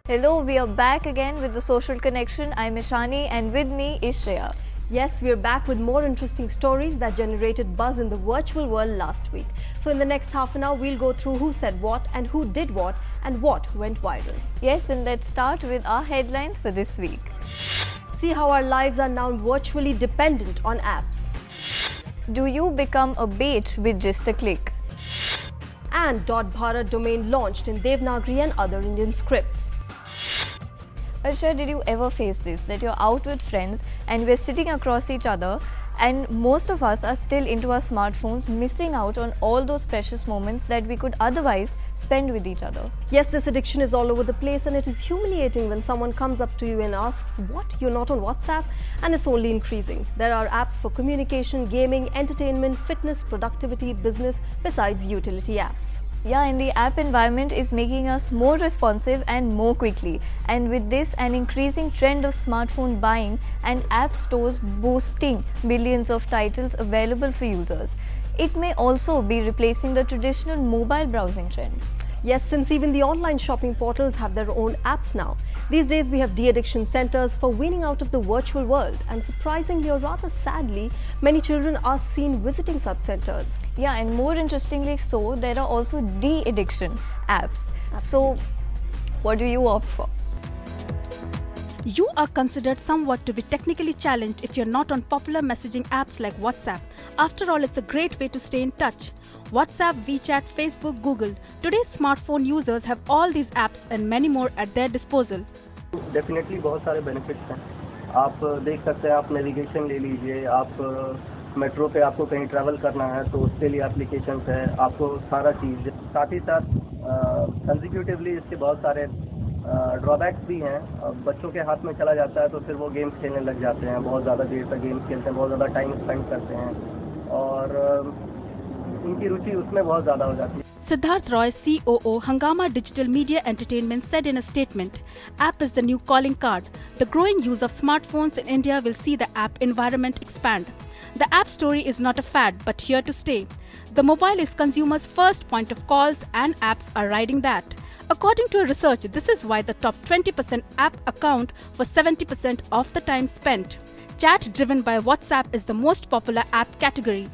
Hello, we are back again with The Social Connection. I'm Eshani and with me is Shreya. Yes, we're back with more interesting stories that generated buzz in the virtual world last week. So in the next half an hour, we'll go through who said what and who did what and what went viral. Yes, and let's start with our headlines for this week. See how our lives are now virtually dependent on apps. Do you become a bait with just a click? And .bharat domain launched in Devanagari and other Indian scripts. Arsha, did you ever face this, that you're out with friends and we're sitting across each other and most of us are still into our smartphones, missing out on all those precious moments that we could otherwise spend with each other? Yes, this addiction is all over the place and it is humiliating when someone comes up to you and asks, "What? You're not on WhatsApp?" And it's only increasing. There are apps for communication, gaming, entertainment, fitness, productivity, business, besides utility apps. Yeah, and the app environment is making us more responsive and more quickly. And with this, an increasing trend of smartphone buying and app stores boasting millions of titles available for users. It may also be replacing the traditional mobile browsing trend. Yes, since even the online shopping portals have their own apps now. These days we have de-addiction centers for weaning out of the virtual world, and surprisingly or rather sadly, many children are seen visiting such centers. Yeah, and more interestingly so, there are also de-addiction apps. So, what do you opt for? You are considered somewhat to be technically challenged if you're not on popular messaging apps like WhatsApp. After all, it's a great way to stay in touch. WhatsApp, WeChat, Facebook, Google. Today's smartphone users have all these apps and many more at their disposal. Definitely बहुत सारे benefits हैं. आप देख सकते हैं, आप navigation ले लीजिए, आप मेट्रो पे आपको कहीं ट्रैवल करना है तो उसके लिए एप्लीकेशंस है, आपको सारा चीज़. साथ ही साथ कंसेक्यूटिवली इसके बहुत सारे ड्रॉबैक्स भी हैं. बच्चों के हाथ में चला जाता है तो फिर वो गेम्स खेलने लग जाते हैं, बहुत ज़्यादा देर तक गेम्स खेलते हैं, बहुत ज़्यादा टाइम स्पेंड करते हैं और उनकी रुचि उसमें बहुत ज़्यादा हो जाती है. Siddharth Roy, COO, Hungama Digital Media Entertainment, said in a statement, "App is the new calling card. The growing use of smartphones in India will see the app environment expand. The app story is not a fad, but here to stay. The mobile is consumers' first point of calls and apps are riding that. According to a research, this is why the top 20% app account for 70% of the time spent. Chat driven by WhatsApp is the most popular app category.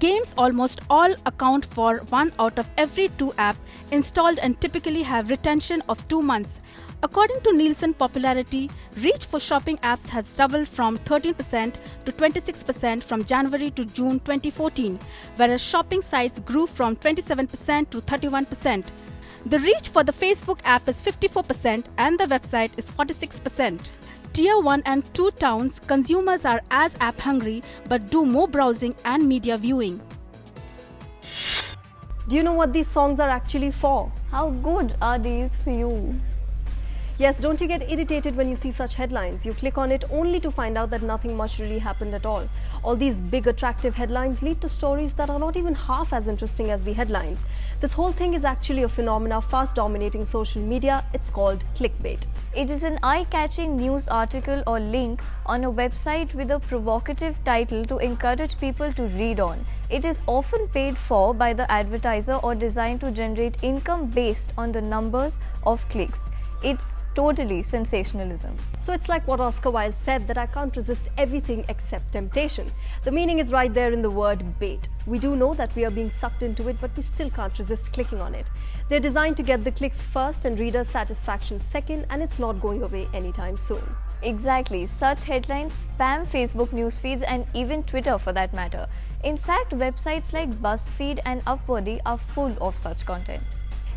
Games almost all account for 1 out of every 2 apps installed and typically have retention of 2 months. According to Nielsen popularity, reach for shopping apps has doubled from 13% to 26% from January to June 2014, whereas shopping sites grew from 27% to 31%. The reach for the Facebook app is 54% and the website is 46%. Tier 1 and 2 towns, consumers are as app hungry but do more browsing and media viewing. Do you know what these songs are actually for? How good are these for you? Yes, don't you get irritated when you see such headlines? You click on it only to find out that nothing much really happened at all. All these big attractive headlines lead to stories that are not even half as interesting as the headlines. This whole thing is actually a phenomena fast dominating social media. It's called clickbait. It is an eye-catching news article or link on a website with a provocative title to encourage people to read on. It is often paid for by the advertiser or designed to generate income based on the numbers of clicks. It's totally sensationalism. So it's like what Oscar Wilde said, that I can't resist everything except temptation. The meaning is right there in the word bait. We do know that we are being sucked into it, but we still can't resist clicking on it. They're designed to get the clicks first and reader satisfaction second, and it's not going away anytime soon. Exactly. Such headlines spam Facebook news feeds and even Twitter for that matter. In fact, websites like BuzzFeed and Upworthy are full of such content.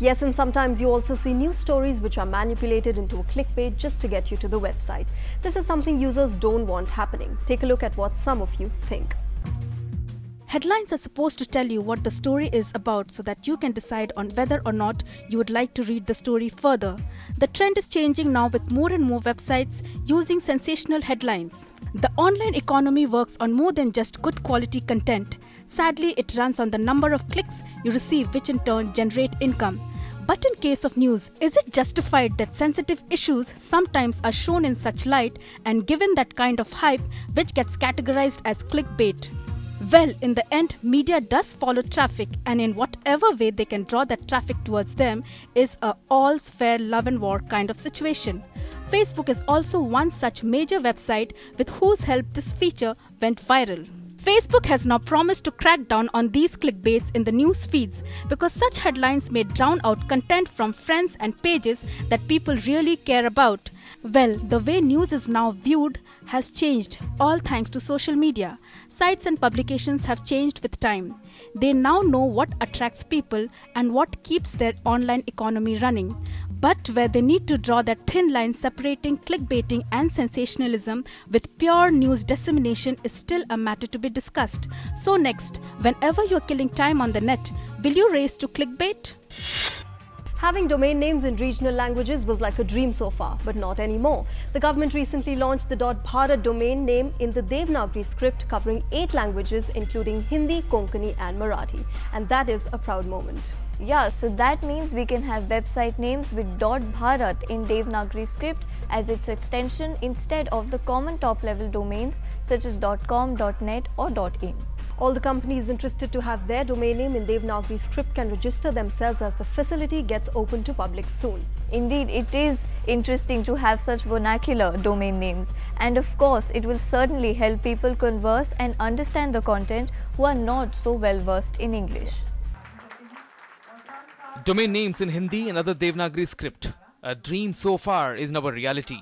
Yes, and sometimes you also see news stories which are manipulated into a clickbait just to get you to the website. This is something users don't want happening. Take a look at what some of you think. Headlines are supposed to tell you what the story is about so that you can decide on whether or not you would like to read the story further. The trend is changing now with more and more websites using sensational headlines. The online economy works on more than just good quality content. Sadly, it runs on the number of clicks you receive, which in turn generate income. But in case of news, is it justified that sensitive issues sometimes are shown in such light and given that kind of hype which gets categorized as clickbait? Well, in the end, media does follow traffic, and in whatever way they can draw that traffic towards them is a all's fair love and war kind of situation. Facebook is also one such major website with whose help this feature went viral. Facebook has now promised to crack down on these clickbaits in the news feeds because such headlines may drown out content from friends and pages that people really care about. Well, the way news is now viewed has changed, all thanks to social media. Sites and publications have changed with time. They now know what attracts people and what keeps their online economy running. But where they need to draw that thin line separating clickbaiting and sensationalism with pure news dissemination is still a matter to be discussed. So next, whenever you're killing time on the net, will you race to clickbait? Having domain names in regional languages was like a dream so far, but not anymore. The government recently launched the .bharat domain name in the Devanagari script covering 8 languages including Hindi, Konkani and Marathi. And that is a proud moment. Yeah, so that means we can have website names with .bharat in Devanagari script as its extension instead of the common top-level domains such as .com, .net or .in. All the companies interested to have their domain name in Devanagari script can register themselves as the facility gets open to public soon. Indeed, it is interesting to have such vernacular domain names, and of course it will certainly help people converse and understand the content who are not so well versed in English. Domain names in Hindi and other Devanagari script. A dream so far is now a reality.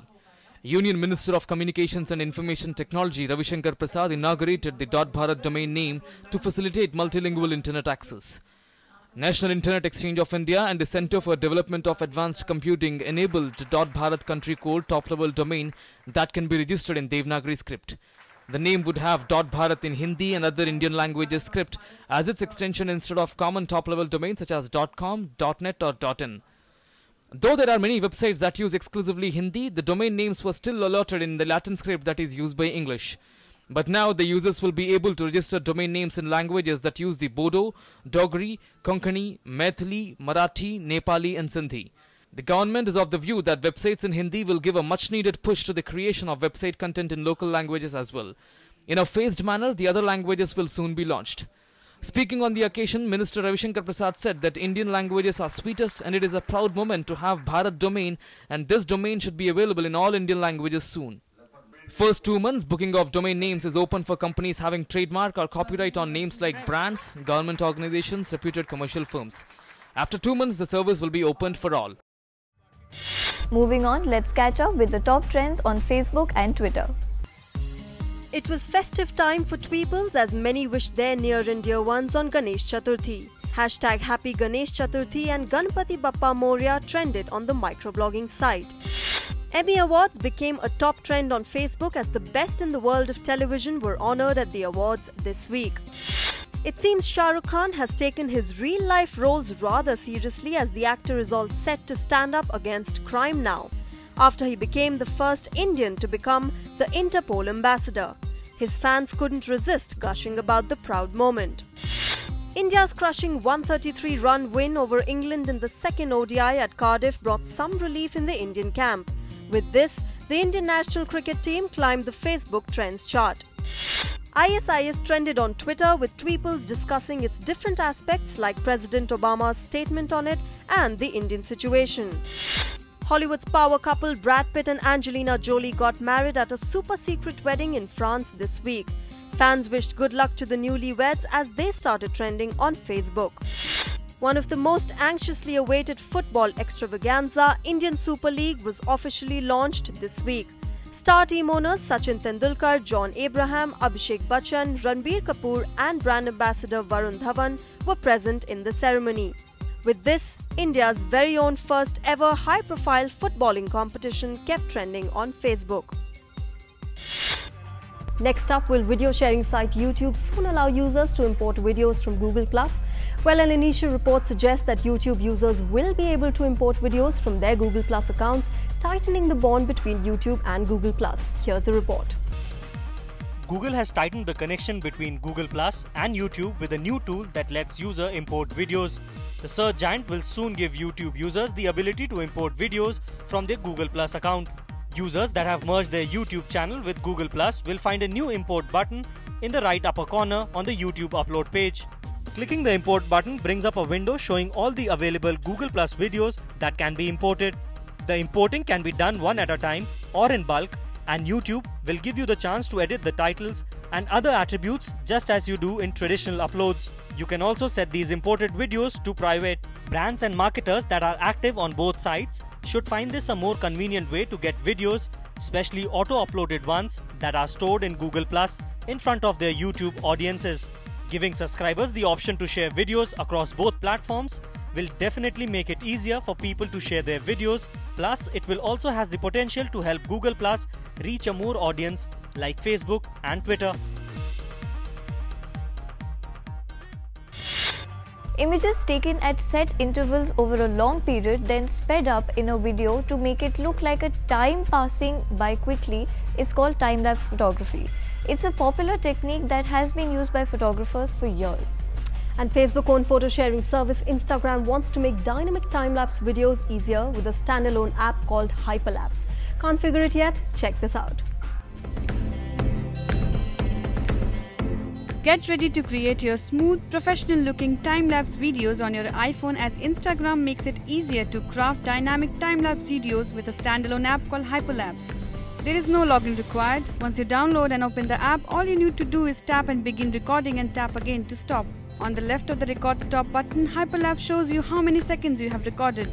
Union Minister of Communications and Information Technology Ravi Shankar Prasad inaugurated the .bharat domain name to facilitate multilingual internet access. National Internet Exchange of India and the Centre for Development of Advanced Computing enabled .bharat country code top-level domain that can be registered in Devanagari script. The name would have .bharat in Hindi and other Indian languages script as its extension instead of common top-level domains such as .com, .net or .in. Though there are many websites that use exclusively Hindi, the domain names were still allotted in the Latin script that is used by English. But now the users will be able to register domain names in languages that use the Bodo, Dogri, Konkani, Maithili, Marathi, Nepali and Sindhi. The government is of the view that websites in Hindi will give a much needed push to the creation of website content in local languages as well. In a phased manner, the other languages will soon be launched. Speaking on the occasion, Minister Ravi Shankar Prasad said that Indian languages are sweetest and it is a proud moment to have Bharat domain, and this domain should be available in all Indian languages soon. First 2 months, booking of domain names is open for companies having trademark or copyright on names like brands, government organizations, reputed commercial firms. After 2 months, the service will be opened for all. Moving on, let's catch up with the top trends on Facebook and Twitter. It was festive time for Tweeples as many wished their near and dear ones on Ganesh Chaturthi. Hashtag Happy Ganesh Chaturthi and Ganpati Bappa Moria trended on the microblogging site. Emmy Awards became a top trend on Facebook as the best in the world of television were honoured at the awards this week. It seems Shah Rukh Khan has taken his real-life roles rather seriously as the actor is all set to stand up against crime now, after he became the first Indian to become the Interpol ambassador. His fans couldn't resist gushing about the proud moment. India's crushing 133-run win over England in the second ODI at Cardiff brought some relief in the Indian camp. With this, the Indian national cricket team climbed the Facebook trends chart. ISIS trended on Twitter with Tweeples discussing its different aspects like President Obama's statement on it and the Indian situation. Hollywood's power couple Brad Pitt and Angelina Jolie got married at a super-secret wedding in France this week. Fans wished good luck to the newlyweds as they started trending on Facebook. One of the most anxiously awaited football extravaganza, Indian Super League, was officially launched this week. Star team owners Sachin Tendulkar, John Abraham, Abhishek Bachchan, Ranbir Kapoor and brand ambassador Varun Dhawan were present in the ceremony. With this, India's very own first ever high-profile footballing competition kept trending on Facebook. Next up, will video sharing site YouTube soon allow users to import videos from Google+? Well, an initial report suggests that YouTube users will be able to import videos from their Google+ accounts, tightening the bond between YouTube and Google+. Here's a report. Google has tightened the connection between Google+ and YouTube with a new tool that lets user import videos. The search giant will soon give YouTube users the ability to import videos from their Google+ account. Users that have merged their YouTube channel with Google+ will find a new import button in the right upper corner on the YouTube upload page. Clicking the import button brings up a window showing all the available Google Plus videos that can be imported. The importing can be done one at a time or in bulk, and YouTube will give you the chance to edit the titles and other attributes just as you do in traditional uploads. You can also set these imported videos to private. Brands and marketers that are active on both sites should find this a more convenient way to get videos, especially auto-uploaded ones that are stored in Google Plus, in front of their YouTube audiences. Giving subscribers the option to share videos across both platforms will definitely make it easier for people to share their videos. Plus, it will also has the potential to help Google Plus reach a more audience like Facebook and Twitter. Images taken at set intervals over a long period then sped up in a video to make it look like a time passing by quickly is called time-lapse photography. It's a popular technique that has been used by photographers for years. And Facebook-owned photo sharing service Instagram wants to make dynamic time-lapse videos easier with a standalone app called Hyperlapse. Can't figure it yet? Check this out. Get ready to create your smooth, professional-looking time-lapse videos on your iPhone, as Instagram makes it easier to craft dynamic time-lapse videos with a standalone app called Hyperlapse. There is no login required. Once you download and open the app, all you need to do is tap and begin recording and tap again to stop. On the left of the record stop button, Hyperlapse shows you how many seconds you have recorded.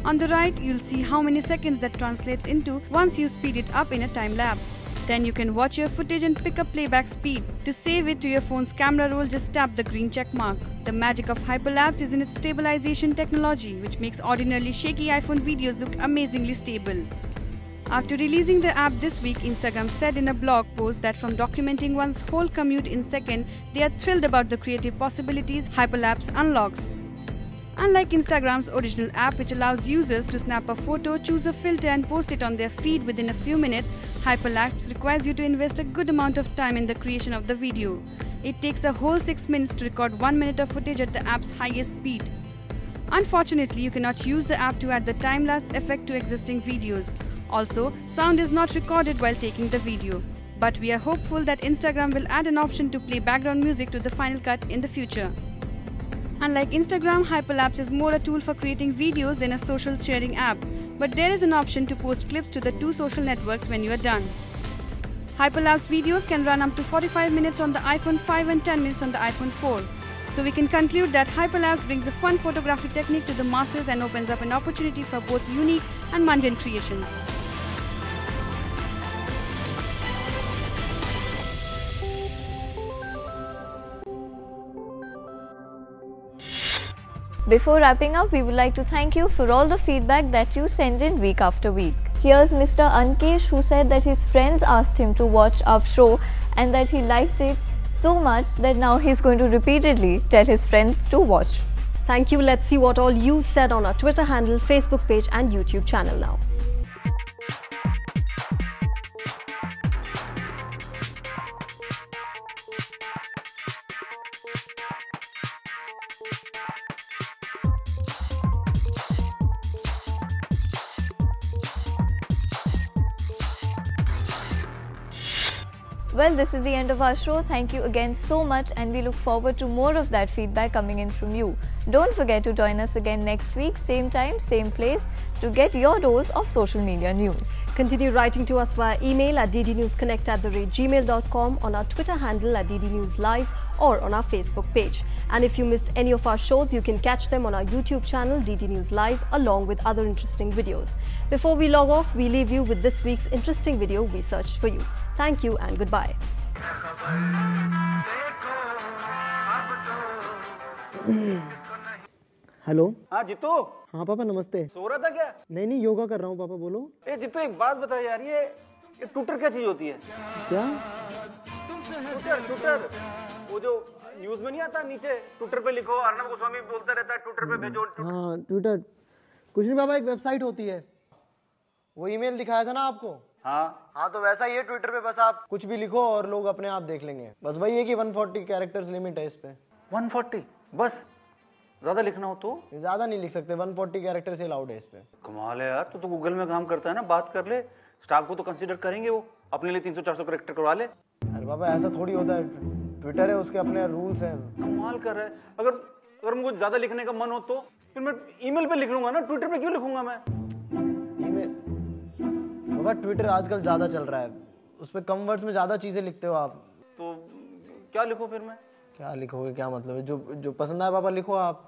On the right, you'll see how many seconds that translates into once you speed it up in a time lapse. Then you can watch your footage and pick up playback speed. To save it to your phone's camera roll, just tap the green check mark. The magic of Hyperlapse is in its stabilization technology, which makes ordinarily shaky iPhone videos look amazingly stable. After releasing the app this week, Instagram said in a blog post that from documenting one's whole commute in seconds, they are thrilled about the creative possibilities Hyperlapse unlocks. Unlike Instagram's original app, which allows users to snap a photo, choose a filter and post it on their feed within a few minutes, Hyperlapse requires you to invest a good amount of time in the creation of the video. It takes a whole 6 minutes to record 1 minute of footage at the app's highest speed. Unfortunately, you cannot use the app to add the time-lapse effect to existing videos. Also, sound is not recorded while taking the video. But we are hopeful that Instagram will add an option to play background music to the final cut in the future. Unlike Instagram, Hyperlapse is more a tool for creating videos than a social sharing app. But there is an option to post clips to the two social networks when you are done. Hyperlapse videos can run up to 45 minutes on the iPhone 5 and 10 minutes on the iPhone 4. So we can conclude that Hyperlapse brings a fun photography technique to the masses and opens up an opportunity for both unique and mundane creations. Before wrapping up, we would like to thank you for all the feedback that you send in week after week. Here's Mr. Ankesh, who said that his friends asked him to watch our show and that he liked it so much that now he's going to repeatedly tell his friends to watch. Thank you. Let's see what all you said on our Twitter handle, Facebook page and YouTube channel now. Well, this is the end of our show. Thank you again so much, and we look forward to more of that feedback coming in from you. Don't forget to join us again next week, same time, same place, to get your dose of social media news. Continue writing to us via email at ddnewsconnect@gmail.com, on our Twitter handle at ddnewslive, or on our Facebook page. And if you missed any of our shows, you can catch them on our YouTube channel, DD News Live, along with other interesting videos. Before we log off, we leave you with this week's interesting video we searched for you. Thank you and goodbye. Hello. हाँ जितू। हाँ पापा नमस्ते। सो रहा था क्या? नहीं योगा कर रहा हूँ पापा, बोलो। ए जितू एक बात बता यार, ये ट्विटर क्या चीज होती है? क्या? ट्विटर वो जो न्यूज में नहीं आता नीचे, ट्विटर पे लिखो, अर्नब गोस्वामी बोलता रहता है ट्विटर पे भेजो। हाँ ट्विटर कुछ नहीं पापा, एक वेबसाइट होती है, वो ईमेल दिखाया था ना आपको। हाँ तो वैसा ही है ट्विटर पे, बस आप कुछ भी लिखो और लोग अपने आप देख लेंगे। बस वही है कि 140 कैरेक्टर्स लिमिट है इस पे। 140 बस? ज्यादा लिखना हो तो? ज्यादा नहीं लिख सकते, 140 कैरेक्टर से अलाउड है इस पे। कमाल है यार, तो गूगल में काम करता है ना, बात कर ले, स्टाफ को तो कंसीडर करेंगे, वो अपने लिए 300-400 कैरेक्टर करवा ले। पापा ऐसा थोड़ी होता है, ट्विटर है, उसके अपने रूल्स हैं। कमाल कर रहा है। अगर मुझे ज्यादा लिखने का मन हो तो फिर मैं ईमेल पे लिख लूंगा ना, ट्विटर पे क्यों लिखूंगा मैं? ईमेल पापा, ट्विटर आजकल ज्यादा चल रहा है, उस पर कम वर्ड्स में ज्यादा चीजें लिखते हो आप। तो क्या लिखूं फिर मैं? क्या लिखोगे, क्या मतलब है? जो पसंद आए पापा लिखो आप।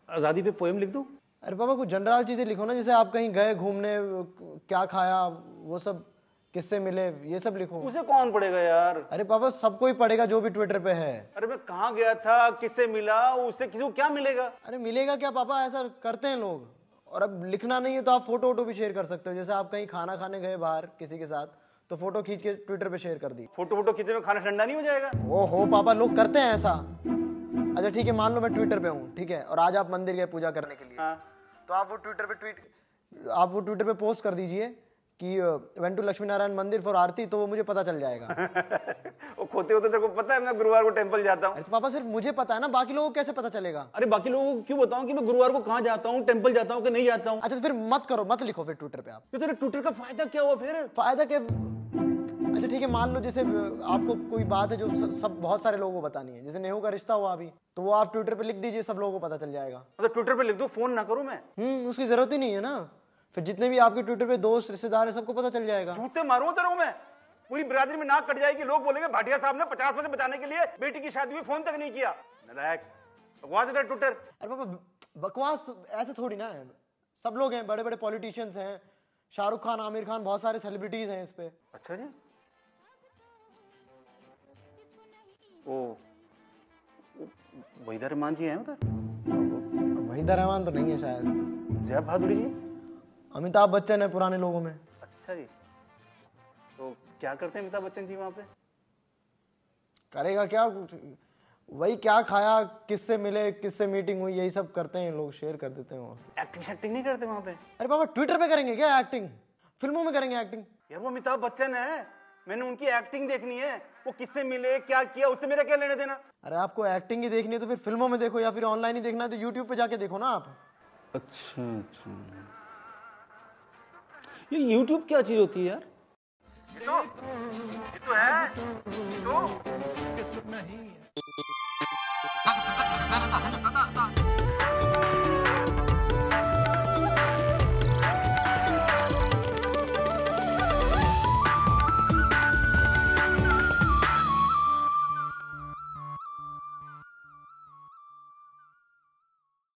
आजादी पे पोएम लिख दूं? अरे पापा कुछ जनरल चीजें लिखो ना, जैसे आप कहीं गए घूमने, क्या खाया, वो सब, किससे मिले, ये सब लिखो। उसे कौन पढ़ेगा यार? अरे पापा सबको ही पढ़ेगा जो भी ट्विटर पे है। अरे मैं कहाँ गया था, किससे मिला, उससे किसी को क्या मिलेगा? अरे मिलेगा क्या पापा, ऐसा करते हैं लोग। और अब लिखना नहीं है तो आप फोटो वोटो भी शेयर कर सकते हो, जैसे आप कहीं खाना खाने गए बाहर किसी के साथ, तो फोटो खींच के ट्विटर पे शेयर कर दी। फोटो वोटो खींचने में खाना ठंडा नहीं हो जाएगा? ओहो पापा, लोग करते हैं ऐसा। अच्छा ठीक है, मान लो मैं ट्विटर पे हूँ, ठीक है, और आज आप मंदिर गए पूजा करने के लिए। हाँ। तो आप वो ट्विटर पे पोस्ट कर दीजिए कि वेंट टू लक्ष्मी नारायण मंदिर फॉर आरती, तो वो मुझे पता चल जाएगा। वो खोते होते तेरे को पता है मैं गुरुवार को टेंपल जाता हूँ? अरे तो पापा सिर्फ मुझे पता है ना, बाकी लोगों को कैसे पता चलेगा? अरे बाकी लोगों को क्यों बताऊं कि मैं गुरुवार को कहाँ जाता हूँ, टेंपल जाता हूँ कि नहीं जाता हूँ? अच्छा तो फिर मत करो, मत लिखो फिर ट्विटर पे आप। तो तेरे ट्विटर का फायदा क्या हुआ फिर? फायदा क्या? अच्छा ठीक है, मान लो जैसे आपको कोई बात है जो सब बहुत सारे लोगों को बतानी है, जैसे नेहू का रिश्ता हुआ अभी, तो वो आप ट्विटर पे लिख दीजिए, सब लोगों को पता चल जाएगा। तो ट्विटर पे लिख दो, फोन ना करूं मैं? उसकी जरूरत ही नहीं है ना, फिर जितने भी आपके ट्विटर पे दोस्त रिश्तेदार है सबको पता चल जाएगा। जूते मारूं तेरे को मैं, पूरी बिरादरी में नाक कट जाएगी, लोग बोलेंगे भाटिया साहब ने 50 पैसे बचाने के लिए बेटी की शादी में फोन तक नहीं किया। नालायक, बकवास है ट्विटर। अरे पापा बकवास ऐसे थोड़ी ना है, सब लोग हैं, बड़े बड़े पॉलिटिशियंस हैं, शाहरुख खान, आमिर खान, बहुत सारे सेलिब्रिटीज हैं इस पे। अच्छा जी। ओ वहीदा रहमान जी हैं उधर? वहीदा रहमान तो नहीं है शायद। जया बहादुरी जी? अमिताभ बच्चन है पुराने लोगों में। अच्छा जी। तो क्या करते हैं अमिताभ बच्चन जी वहां पे? करेगा क्या, वही क्या खाया, किससे मिले, किससे मीटिंग हुई, यही सब करते हैं लोग, शेयर कर देते हैं वो। एक्टिंग शैक्टिंग नहीं करते वहां पे? अरे पापा ट्विटर पे करेंगे क्या एक्टिंग? फिल्मों में करेंगे एक्टिंग? यार वो अमिताभ बच्चन है, मैंने उनकी एक्टिंग देखनी है, वो किससे मिले, क्या किया, उससे मेरा क्या लेना देना? अरे आपको एक्टिंग ही देखनी है तो फिर फिल्मों में देखो, या फिर ऑनलाइन ही देखना है तो यूट्यूब पे जाके देखो ना आप। अच्छा अच्छा, ये यूट्यूब क्या चीज होती है यार? ये तो है, ये तो